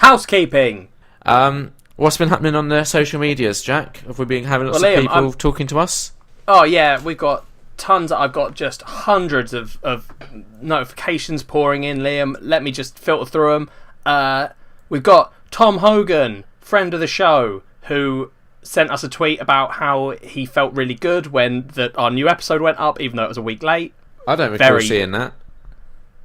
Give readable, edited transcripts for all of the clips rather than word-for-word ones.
Housekeeping. What's been happening on the social medias, Jack? Have we been having lots of Liam, people talking to us? Oh yeah, we've got tons. I've got just hundreds of notifications pouring in, Liam. Let me just filter through them. We've got Tom Hogan, friend of the show, who sent us a tweet about how he felt really good when our new episode went up, even though it was a week late. I don't recall seeing that.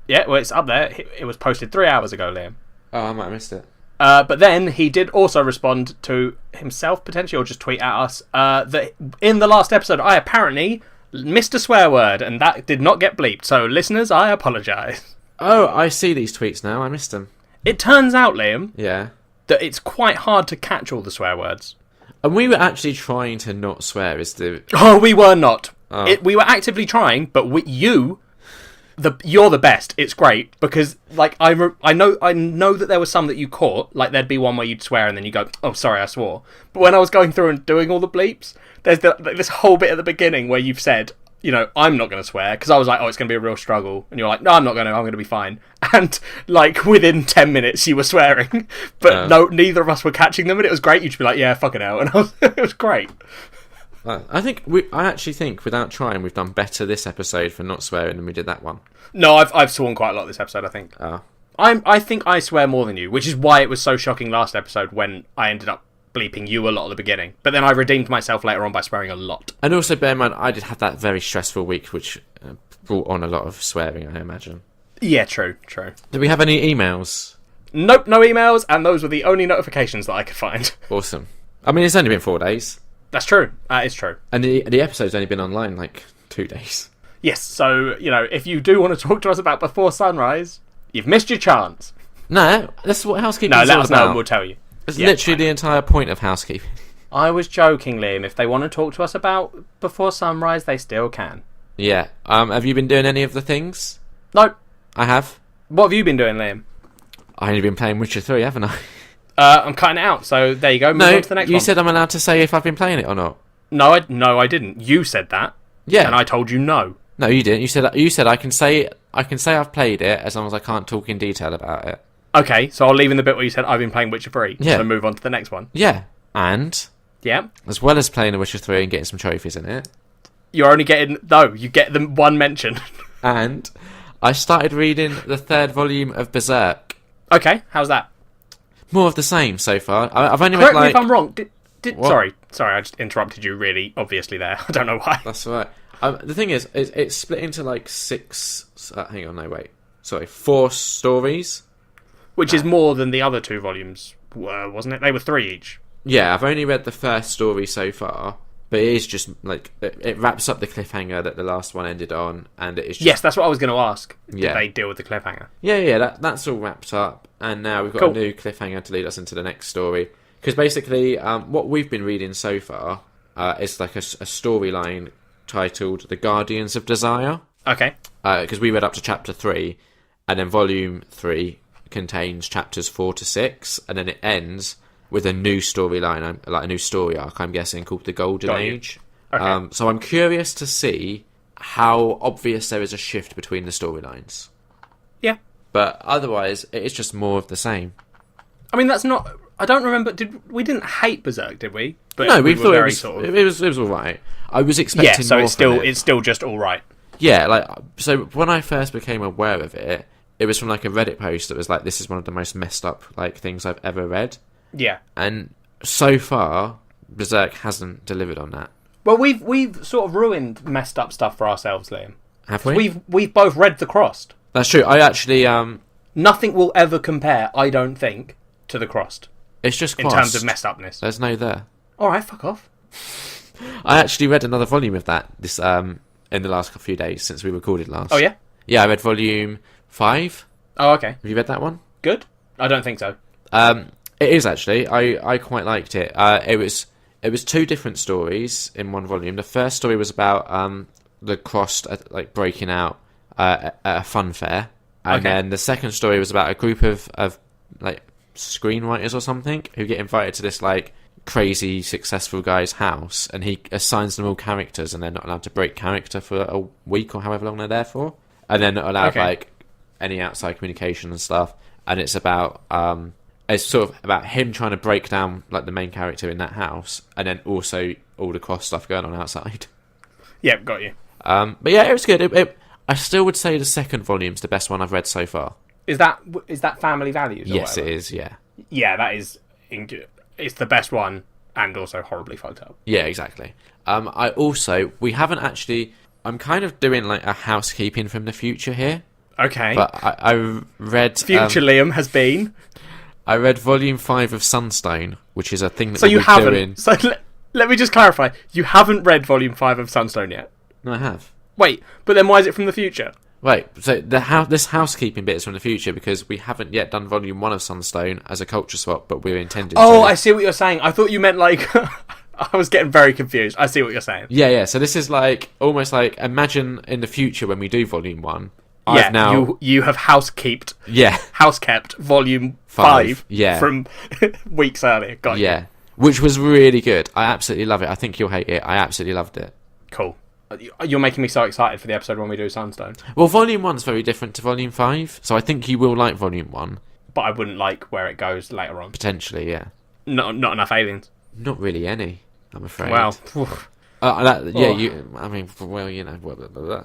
Yeah, well, it's up there. It was posted 3 hours ago, Liam. Oh, I might have missed it. But then he did also respond to himself, potentially, or just tweet at us, that in the last episode, I apparently missed a swear word, and that did not get bleeped. So, listeners, I apologise. Oh, I see these tweets now. I missed them. It turns out, Liam, Yeah. that it's quite hard to catch all the swear words. And we were actually trying to not swear. Oh, we were not. Oh. We were actively trying, but you're the best. It's great because, like, I know that there was some that you caught. Like, there'd be one where you'd swear and then you go, "Oh, sorry, I swore." But when I was going through and doing all the bleeps, there's this whole bit at the beginning where you've said, you know, "I'm not going to swear," because I was like, "Oh, it's going to be a real struggle," and you're like, "No, I'm not going to. I'm going to be fine." And like within 10 minutes, you were swearing, but no, neither of us were catching them, and it was great. You'd be like, "Yeah, fucking hell," and it was great. I actually think, without trying, we've done better this episode for not swearing than we did that one. No, I've sworn quite a lot this episode, I think. Oh. I think I swear more than you, which is why it was so shocking last episode when I ended up bleeping you a lot at the beginning. But then I redeemed myself later on by swearing a lot. And also, bear in mind, I did have that very stressful week, which brought on a lot of swearing, I imagine. Yeah, true. Do we have any emails? Nope, no emails, and those were the only notifications that I could find. Awesome. I mean, it's only been 4 days. That's true. That is true. And the episode's only been online, 2 days. Yes, so, you know, if you do want to talk to us about Before Sunrise, you've missed your chance. No, that's what housekeeping is all about. No, let us know and we'll tell you. It's literally the entire point of housekeeping. I was joking, Liam. If they want to talk to us about Before Sunrise, they still can. Yeah. Have you been doing any of the things? Nope. I have. What have you been doing, Liam? I've only been playing Witcher 3, haven't I? I'm cutting it out, so there you go. Move on to the next one. You said I'm allowed to say if I've been playing it or not. No, I didn't. You said that. Yeah. And I told you no. No, you didn't. You said I can say I've played it as long as I can't talk in detail about it. Okay, so I'll leave in the bit where you said I've been playing Witcher 3. Yeah. So move on to the next one. Yeah. And yeah, as well as playing The Witcher 3 and getting some trophies in it, you're only getting you get them one mention. And I started reading the 3rd volume of Berserk. Okay, how's that? More of the same so far. I've only Correct read me if I'm wrong. Sorry, I just interrupted you really obviously there. I don't know why. That's all right. The thing is, it's split into 6. Hang on, no wait. Sorry, 4 stories. Which is more than the other 2 volumes were, wasn't it? They were 3 each. Yeah, I've only read the first story so far, but it is just it wraps up the cliffhanger that the last one ended on, and it is just... Yes, that's what I was going to ask. Yeah. Did they deal with the cliffhanger? Yeah, that's all wrapped up, and now we've got a new cliffhanger to lead us into the next story. Because basically, what we've been reading so far is a storyline titled The Guardians of Desire. Okay. Because we read up to chapter 3, and then volume 3 contains chapters 4 to 6, and then it ends with a new storyline, a new story arc, I'm guessing, called The Golden Age. Okay. So I'm curious to see how obvious there is a shift between the storylines. Yeah. But otherwise, it is just more of the same. I mean, that's not... I don't remember... We didn't hate Berserk, did we? But no, we thought it was all right. I was expecting more from it. It's still just all right. Yeah, so when I first became aware of it, it was from a Reddit post that was this is one of the most messed up things I've ever read. Yeah. And so far, Berserk hasn't delivered on that. Well, we've sort of ruined messed up stuff for ourselves, Liam. Have we? We've both read The Crossed. That's true. I actually nothing will ever compare, I don't think, to The Crossed. It's just in terms of messed upness. There's no there. All right, fuck off. I actually read another volume of that in the last few days since we recorded last. Oh yeah. Yeah, I read volume 5. Oh okay. Have you read that one? Good. I don't think so. It is actually. I quite liked it. It was 2 different stories in one volume. The first story was about the Crossed breaking out at a fun fair, and then the second story was about a group of screenwriters or something who get invited to this crazy successful guy's house, and he assigns them all characters, and they're not allowed to break character for a week or however long they're there for, and they're not allowed any outside communication and stuff. And it's about it's sort of about him trying to break down like the main character in that house, and then also all the cross stuff going on outside. Yep, got you. But yeah, it was good. I still would say the second volume's the best one I've read so far. Is that Family Values? Or Yes, whatever? it is. Yeah. Yeah, that is. It's the best one, and also horribly fucked up. Yeah, exactly. We haven't actually. I'm kind of doing like a housekeeping from the future here. Okay. But I read Future Liam has been. I read Volume 5 of Sunstone, which is a thing that So you we're haven't. doing. So let me just clarify. You haven't read Volume 5 of Sunstone yet. No, I have. Wait, but then why is it from the future? Right, so this housekeeping bit is from the future because we haven't yet done Volume 1 of Sunstone as a culture swap, but we're intending to. Oh, I see what you're saying. I thought you meant like... I was getting very confused. I see what you're saying. Yeah, so this is like, almost like, imagine in the future when we do Volume 1, Yeah, I've now... you have housekept Volume 5 yeah. from weeks earlier. Got you. Yeah, which was really good. I absolutely love it. I think you'll hate it. I absolutely loved it. Cool. You're making me so excited for the episode when we do Sunstone. Well, Volume 1's very different to Volume 5, so I think you will like Volume 1. But I wouldn't like where it goes later on. Potentially, yeah. Not enough aliens. Not really any, I'm afraid. Well, I mean, well, you know, blah, blah, blah, blah.